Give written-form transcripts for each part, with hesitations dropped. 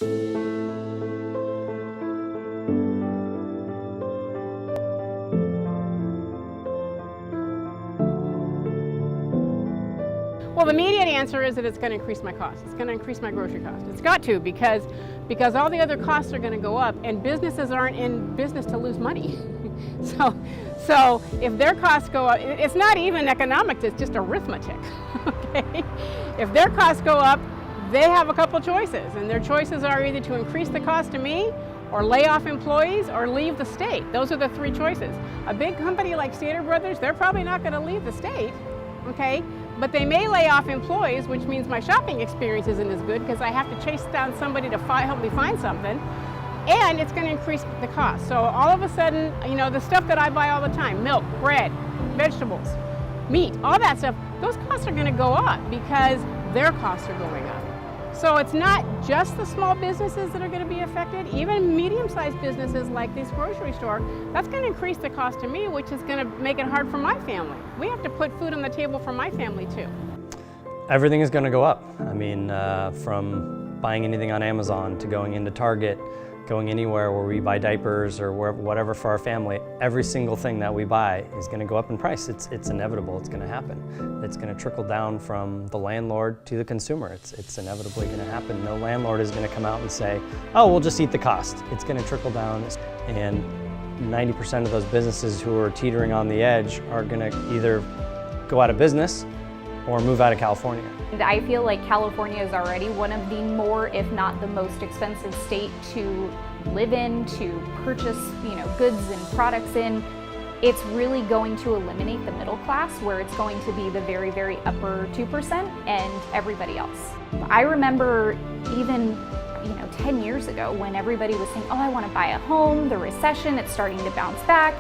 Well, the immediate answer is that it's going to increase my costs. It's going to increase my grocery costs. It's got to, because all the other costs are going to go up, and businesses aren't in business to lose money. So if their costs go up, it's not even economics, it's just arithmetic. Okay? If their costs go up, they have a couple choices, and their choices are either to increase the cost to me, or lay off employees, or leave the state. Those are the three choices. A big company like Stater Brothers, they're probably not going to leave the state, okay? But they may lay off employees, which means my shopping experience isn't as good because I have to chase down somebody to help me find something, and it's going to increase the cost. So all of a sudden, you know, the stuff that I buy all the time, milk, bread, vegetables, meat, all that stuff, those costs are going to go up because their costs are going up. So it's not just the small businesses that are going to be affected, even medium-sized businesses like this grocery store, that's going to increase the cost to me, which is going to make it hard for my family. We have to put food on the table for my family too. Everything is going to go up. I mean, from buying anything on Amazon to going into Target, going anywhere where we buy diapers or whatever for our family, every single thing that we buy is going to go up in price. It's inevitable. It's going to happen. It's going to trickle down from the landlord to the consumer. It's inevitably going to happen. No landlord is going to come out and say, oh, we'll just eat the cost. It's going to trickle down, and 90% of those businesses who are teetering on the edge are going to either go out of business or move out of California. I feel like California is already one of the more, if not the most expensive state to live in, to purchase, you know, goods and products in. It's really going to eliminate the middle class, where it's going to be the very, very upper 2% and everybody else. I remember even 10 years ago when everybody was saying, oh, I want to buy a home, the recession, it's starting to bounce back.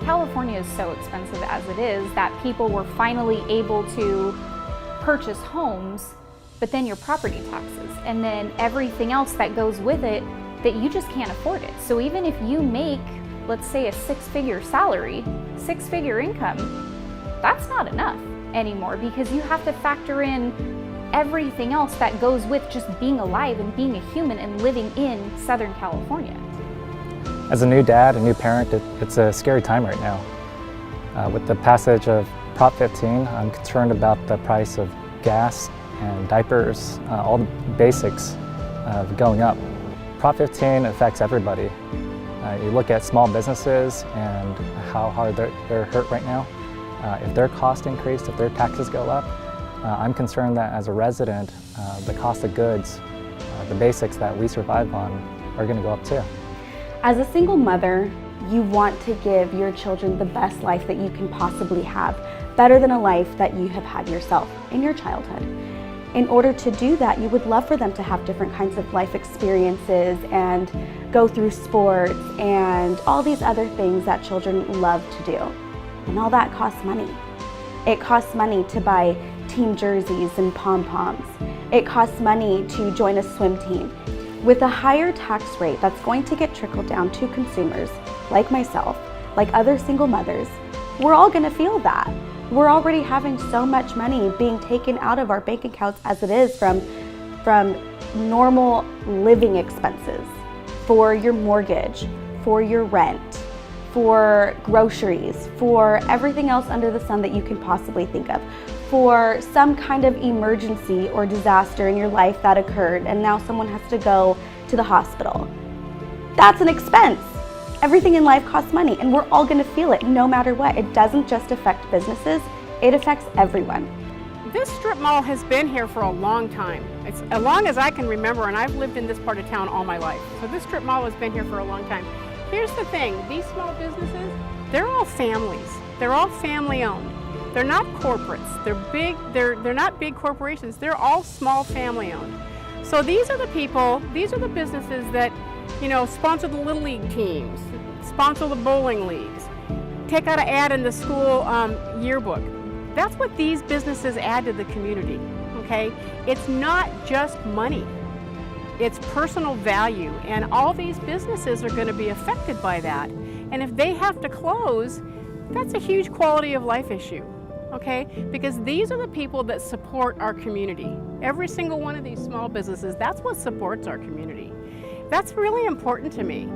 California is so expensive as it is that people were finally able to purchase homes, but then your property taxes and then everything else that goes with it, that you just can't afford it. So even if you make, let's say, a six-figure salary, six-figure income, that's not enough anymore, because you have to factor in everything else that goes with just being alive and being a human and living in Southern California. As a new dad, a new parent, it's a scary time right now. With the passage of Prop 15, I'm concerned about the price of gas and diapers, all the basics going up. Prop 15 affects everybody. You look at small businesses and how hard they're hurt right now. If their cost increase, if their taxes go up, I'm concerned that as a resident, the cost of goods, the basics that we survive on, are going to go up too. As a single mother, you want to give your children the best life that you can possibly have, better than a life that you have had yourself in your childhood. In order to do that, you would love for them to have different kinds of life experiences and go through sports and all these other things that children love to do. And all that costs money. It costs money to buy team jerseys and pom-poms. It costs money to join a swim team. With a higher tax rate that's going to get trickled down to consumers like myself, like other single mothers, we're all going to feel that. We're already having so much money being taken out of our bank accounts as it is from normal living expenses, for your mortgage, for your rent, for groceries, for everything else under the sun that you can possibly think of, for some kind of emergency or disaster in your life that occurred and now someone has to go to the hospital. That's an expense. Everything in life costs money, and we're all going to feel it no matter what. It doesn't just affect businesses, it affects everyone. This strip mall has been here for a long time. It's as long as I can remember, and I've lived in this part of town all my life. So this strip mall has been here for a long time. Here's the thing, these small businesses, they're all families. They're all family owned. They're not corporates. They're big, they're not big corporations. They're all small family owned. So these are the people, these are the businesses that, you know, sponsor the Little League teams, sponsor the bowling leagues, take out an ad in the school yearbook. That's what these businesses add to the community, okay? It's not just money. It's personal value, and all these businesses are going to be affected by that. And if they have to close, that's a huge quality of life issue, okay? Because these are the people that support our community. Every single one of these small businesses, that's what supports our community. That's really important to me.